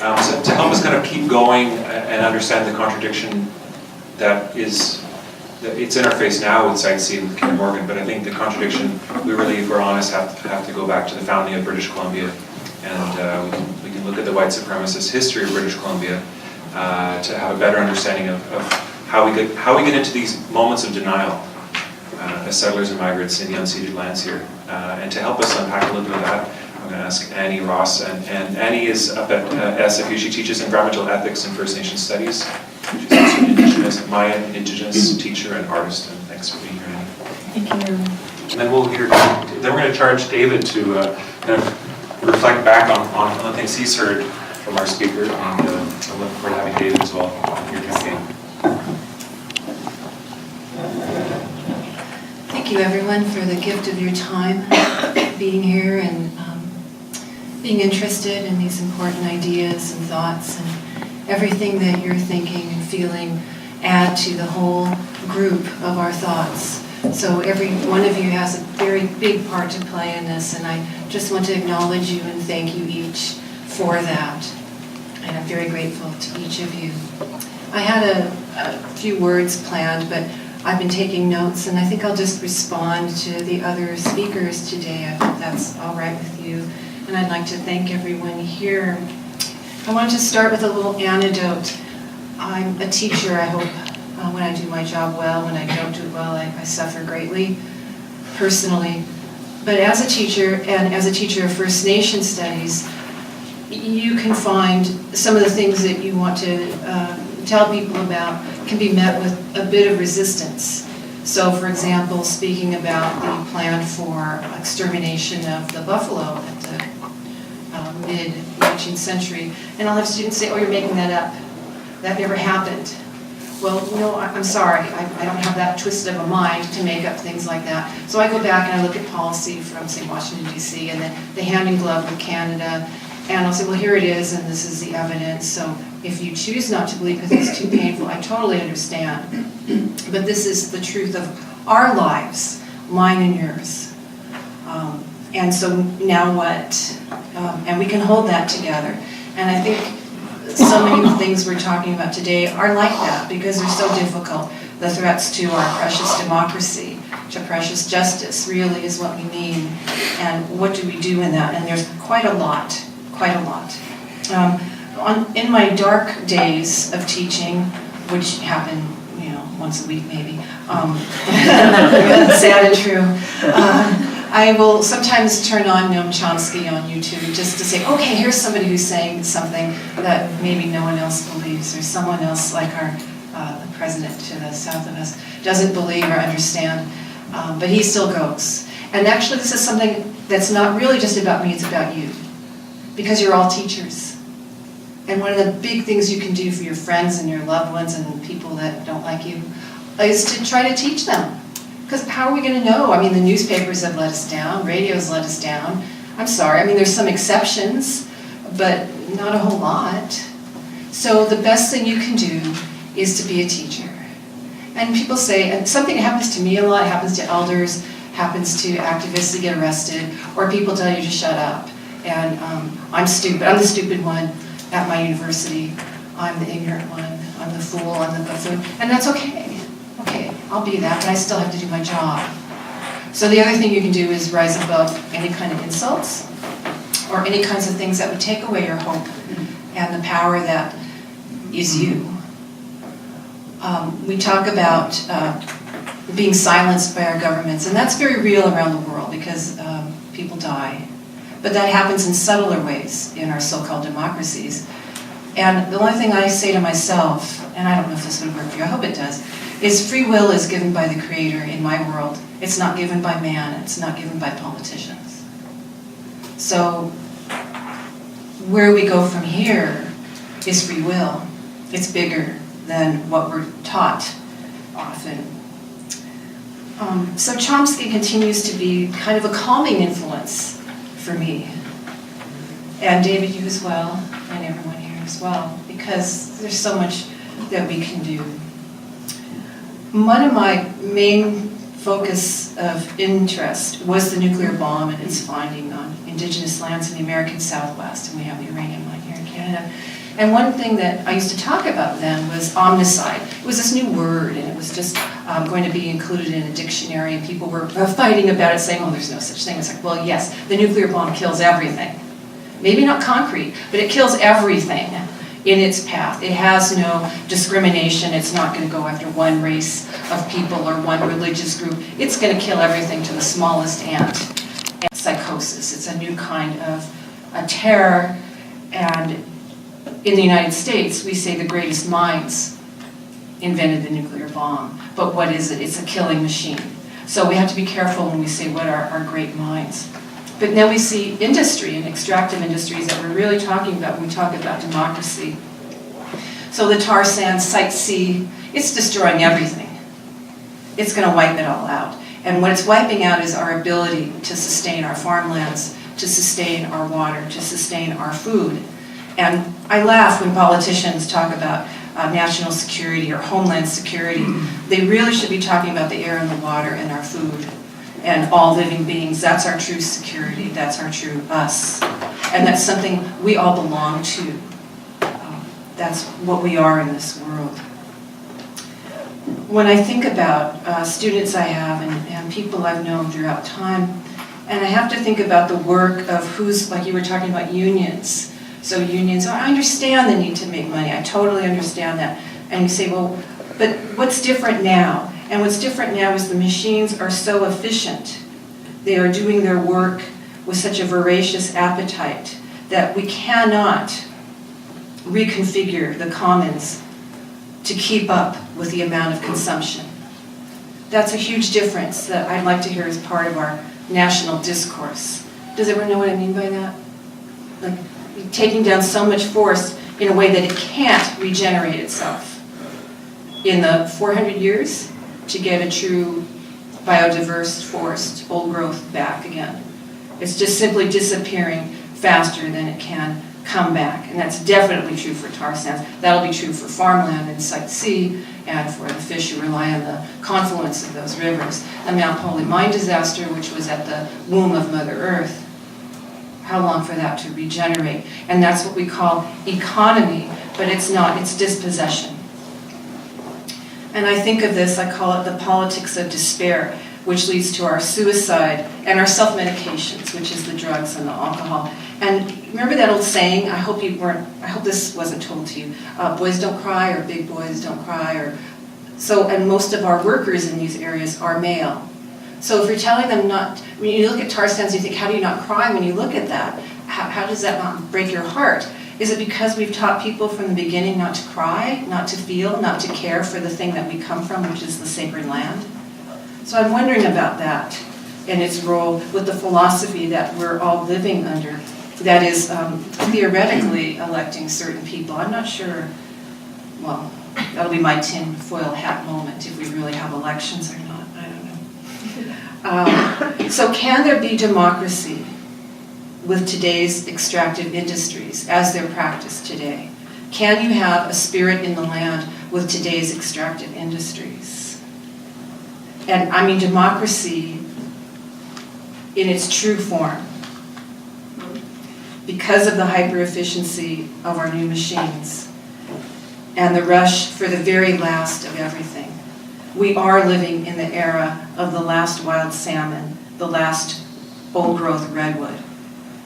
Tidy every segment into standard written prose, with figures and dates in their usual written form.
So to help us kind of keep going and understand the contradiction that it's in our face now with Site C and with Kinder Morgan, but I think the contradiction, we really, if we're honest, have to go back to the founding of British Columbia, and we can look at the white supremacist history of British Columbia to have a better understanding of how we get into these moments of denial as settlers and migrants in the unceded lands here. And to help us unpack a little bit of that, I'm going to ask Annie Ross, and Annie is up at SFU. She teaches environmental ethics and First Nation studies. She's also an Indigenous teacher and artist, and thanks for being here, Annie. Thank you. And then we're going to charge David to kind of reflect back on the things he's heard from our speaker, and I'm looking forward to having David as well on your campaign. Thank you, everyone, for the gift of your time, being here and being interested in these important ideas and thoughts, and everything that you're thinking and feeling add to the whole group of our thoughts. So every one of you has a very big part to play in this, and I just want to acknowledge you and thank you each for that. And I'm very grateful to each of you. I had a few words planned, but I've been taking notes, and I think I'll just respond to the other speakers today. I hope that's all right with you. And I'd like to thank everyone here. I wanted to start with a little antidote. I'm a teacher. I hope when I do my job well, when I don't do it well, I suffer greatly, personally. But as a teacher, and as a teacher of First Nation studies, you can find some of the things that you want to tell people about can be met with a bit of resistance. So, for example, speaking about the plan for extermination of the buffalo at the mid-19th century, and I'll have students say, "Oh, you're making that up. That never happened." Well, no, I'm sorry. I don't have that twisted of a mind to make up things like that. So I go back and I look at policy from, say, Washington, D.C., and then the hand in glove with Canada, and I'll say, well, here it is, and this is the evidence. So if you choose not to believe because it's too painful, I totally understand. But this is the truth of our lives, mine and yours. And so now what? And we can hold that together. And I think so many of the things we're talking about today are like that because they're so difficult. The threats to our precious democracy, to precious justice really is what we mean. And what do we do in that? And there's quite a lot. In my dark days of teaching, which happen, once a week maybe, sad and true, I will sometimes turn on Noam Chomsky on YouTube just to say, okay, here's somebody who's saying something that maybe no one else believes, or someone else like the president to the south of us doesn't believe or understand, but he still goes. And actually this is something that's not really just about me, it's about you. Because you're all teachers. And one of the big things you can do for your friends and your loved ones and people that don't like you is to try to teach them. Because how are we going to know? I mean, the newspapers have let us down, radio's let us down. I'm sorry, I mean, there's some exceptions, but not a whole lot. So the best thing you can do is to be a teacher. And people say, and something happens to me a lot, happens to elders, happens to activists that get arrested, or people tell you to shut up. And I'm stupid. I'm the stupid one at my university. I'm the ignorant one. I'm the fool. I'm the buffoon. And that's okay. Okay, I'll be that, but I still have to do my job. So the other thing you can do is rise above any kind of insults or any kinds of things that would take away your hope and the power that is you. We talk about being silenced by our governments, and that's very real around the world because people die. But that happens in subtler ways in our so-called democracies. And the only thing I say to myself, and I don't know if this would work for you, I hope it does, is free will is given by the Creator in my world. It's not given by man, it's not given by politicians. So where we go from here is free will. It's bigger than what we're taught often. So Chomsky continues to be kind of a calming influence for me, and David, you as well, and everyone here as well, because there's so much that we can do. One of my main focus of interest was the nuclear bomb and its finding on indigenous lands in the American Southwest, and we have the uranium mine here in Canada. And one thing that I used to talk about then was omnicide. It was this new word, and it was just going to be included in a dictionary, and people were fighting about it, saying, oh, there's no such thing. It's like, well, yes, the nuclear bomb kills everything. Maybe not concrete, but it kills everything in its path. It has no discrimination. It's not going to go after one race of people or one religious group. It's going to kill everything to the smallest ant. And psychosis. It's a new kind of a terror, and in the United States, we say the greatest minds invented the nuclear bomb. But what is it? It's a killing machine. So we have to be careful when we say what are our great minds. But now we see industry and extractive industries that we're really talking about when we talk about democracy. So the tar sands, Site C, it's destroying everything. It's going to wipe it all out. And what it's wiping out is our ability to sustain our farmlands, to sustain our water, to sustain our food. And I laugh when politicians talk about national security or homeland security. They really should be talking about the air and the water and our food and all living beings. That's our true security. That's our true us. And that's something we all belong to. That's what we are in this world. When I think about students I have and people I've known throughout time, and I have to think about the work of who's, like you were talking about unions. So unions, I understand the need to make money. I totally understand that. And you say, well, but what's different now? And what's different now is the machines are so efficient. They are doing their work with such a voracious appetite that we cannot reconfigure the commons to keep up with the amount of consumption. That's a huge difference that I'd like to hear as part of our national discourse. Does everyone know what I mean by that? Like, taking down so much forest in a way that it can't regenerate itself in the 400 years to get a true biodiverse forest, old growth back again. It's just simply disappearing faster than it can come back. And that's definitely true for tar sands. That'll be true for farmland in Site C and for the fish who rely on the confluence of those rivers. The Mount Holly mine disaster, which was at the womb of Mother Earth, how long for that to regenerate? And that's what we call economy, but it's not, it's dispossession. And I think of this, I call it the politics of despair, which leads to our suicide and our self-medications, which is the drugs and the alcohol. And remember that old saying, I hope this wasn't told to you, boys don't cry, or big boys don't cry, or so, and most of our workers in these areas are male. So if you're telling them not, when you look at tar sands, you think, how do you not cry when you look at that? How does that not break your heart? Is it because we've taught people from the beginning not to cry, not to feel, not to care for the thing that we come from, which is the sacred land? So I'm wondering about that and its role with the philosophy that we're all living under, that is theoretically electing certain people. I'm not sure, well, that'll be my tinfoil hat moment if we really have elections or not. So can there be democracy with today's extractive industries as they're practiced today? Can you have a spirit in the land with today's extractive industries? And I mean democracy in its true form. Because of the hyper-efficiency of our new machines and the rush for the very last of everything. We are living in the era of the last wild salmon, the last old-growth redwood.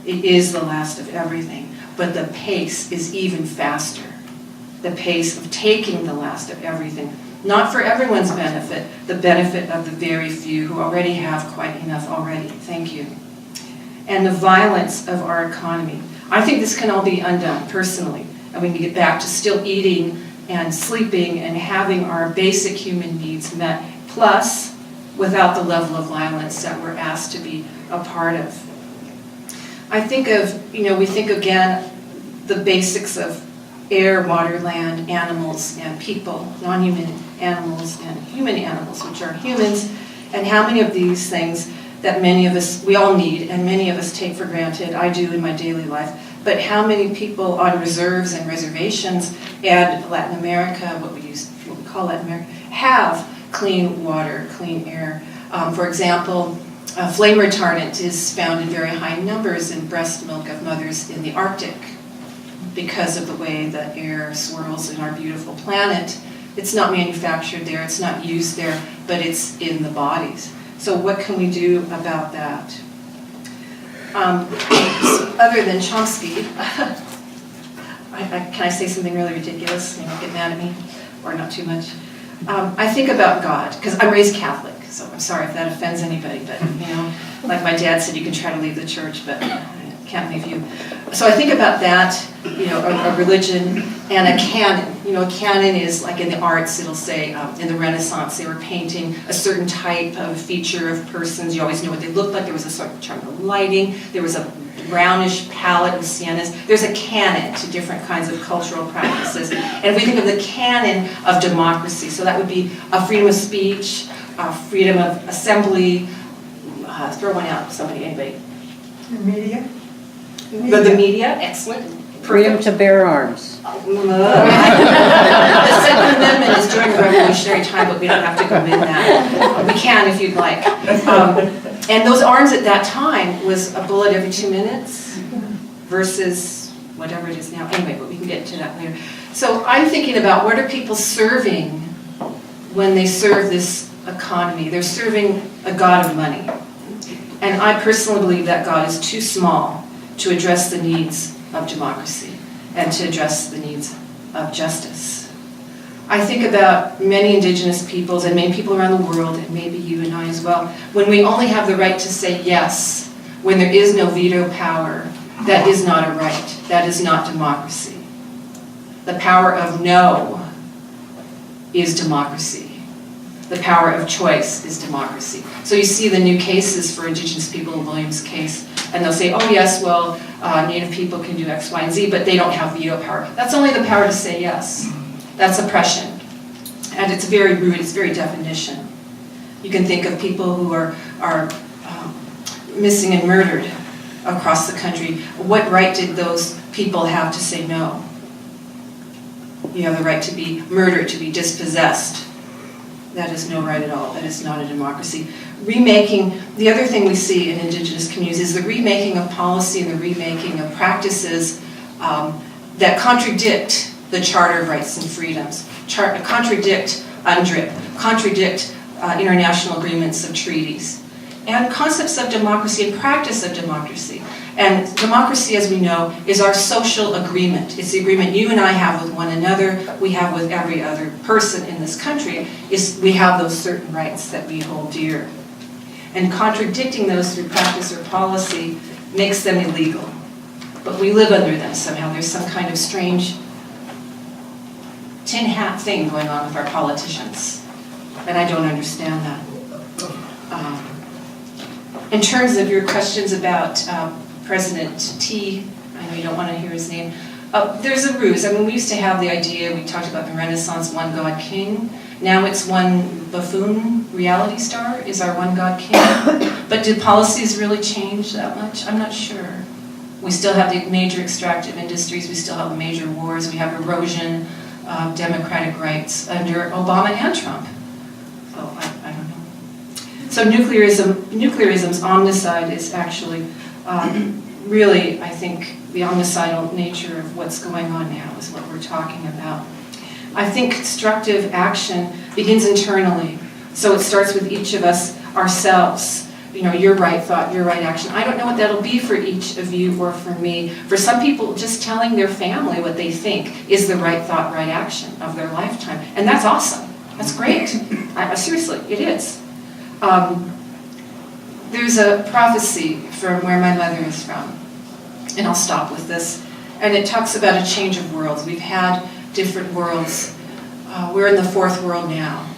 It is the last of everything, but the pace is even faster. The pace of taking the last of everything, not for everyone's benefit, the benefit of the very few who already have quite enough already. Thank you. And the violence of our economy. I think this can all be undone personally, and we can get back to still eating and sleeping and having our basic human needs met, plus without the level of violence that we're asked to be a part of. I think of, we think again, the basics of air, water, land, animals, and people, non-human animals and human animals, which are humans, and how many of these things that many of us, we all need, and many of us take for granted, I do in my daily life, but how many people on reserves and reservations and Latin America, what we call Latin America, have clean water, clean air. For example, flame retardant is found in very high numbers in breast milk of mothers in the Arctic. because of the way the air swirls in our beautiful planet. It's not manufactured there, it's not used there, but it's in the bodies. So what can we do about that? Other than Chomsky, can I say something really ridiculous? Maybe get mad at me, or not too much. I think about God, because I'm raised Catholic, so I'm sorry if that offends anybody, but like my dad said, you can try to leave the church, but I can't leave you. So I think about that, a religion and a canon. A canon is like in the arts, it'll say in the Renaissance they were painting a certain type of feature of persons. You always knew what they looked like. There was a certain type of lighting. There was a brownish palette with siennas. There's a canon to different kinds of cultural practices. And if we think of the canon of democracy, so that would be a freedom of speech, freedom of assembly, throw one out, somebody, anybody. The media? The media, excellent. Freedom to bear arms. The Second Amendment is during the Revolutionary time, but we don't have to go in that. We can if you'd like. And those arms at that time was a bullet every 2 minutes versus whatever it is now. Anyway, but we can get to that later. So I'm thinking about what are people serving when they serve this economy? They're serving a god of money. And I personally believe that God is too small to address the needs of democracy and to address the needs of justice. I think about many indigenous peoples and many people around the world, and maybe you and I as well, when we only have the right to say yes, when there is no veto power, that is not a right. That is not democracy. The power of no is democracy. The power of choice is democracy. So you see the new cases for indigenous people, Williams' case, and they'll say, oh yes, well, Native people can do X, Y, and Z, but they don't have veto power. That's only the power to say yes. That's oppression. And it's very rude, it's very definition. You can think of people who are missing and murdered across the country. What right did those people have to say no? You have the right to be murdered, to be dispossessed. That is no right at all. That is not a democracy. Remaking, the other thing we see in indigenous communities is the remaking of policy and the remaking of practices that contradict the Charter of Rights and Freedoms, contradict UNDRIP, contradict international agreements of treaties, and concepts of democracy and practice of democracy. And democracy, as we know, is our social agreement. It's the agreement you and I have with one another, we have with every other person in this country, is we have those certain rights that we hold dear. And contradicting those through practice or policy makes them illegal. But we live under them somehow. There's some kind of strange tin hat thing going on with our politicians. And I don't understand that. In terms of your questions about President T, I know you don't want to hear his name, there's a ruse. I mean, we used to have the idea, we talked about the Renaissance, one God king. Now it's one buffoon reality star is our one God king. But did policies really change that much? I'm not sure. We still have the major extractive industries, we still have the major wars, we have erosion of democratic rights under Obama and Trump. So I don't know. So nuclearism's omnicide is actually really, I think, the omnicidal nature of what's going on now is what we're talking about. I think constructive action begins internally. So it starts with each of us ourselves. Your right thought, your right action. I don't know what that'll be for each of you or for me. For some people, just telling their family what they think is the right thought, right action of their lifetime. And that's awesome. That's great. Seriously, it is. There's a prophecy from where my mother is from, and I'll stop with this. And it talks about a change of worlds. We've had different worlds. We're in the fourth world now.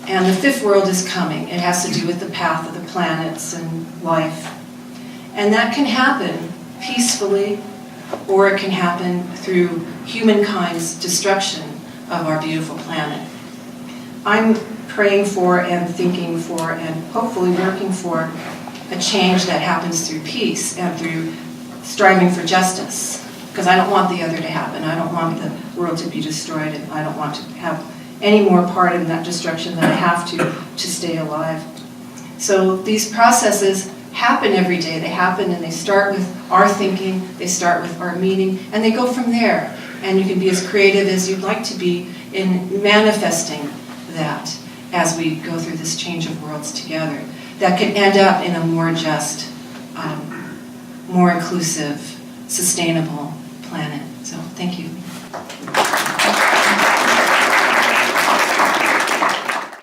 And the fifth world is coming. It has to do with the path of the planets and life. And that can happen peacefully, or it can happen through humankind's destruction of our beautiful planet. I'm praying for and thinking for and hopefully working for a change that happens through peace and through striving for justice. Because I don't want the other to happen. I don't want the world to be destroyed, and I don't want to have any more part in that destruction than I have to stay alive. So these processes happen every day. They happen and they start with our thinking, they start with our meaning, and they go from there. And you can be as creative as you'd like to be in manifesting that as we go through this change of worlds together. That can end up in a more just, more inclusive, sustainable planet. So thank you.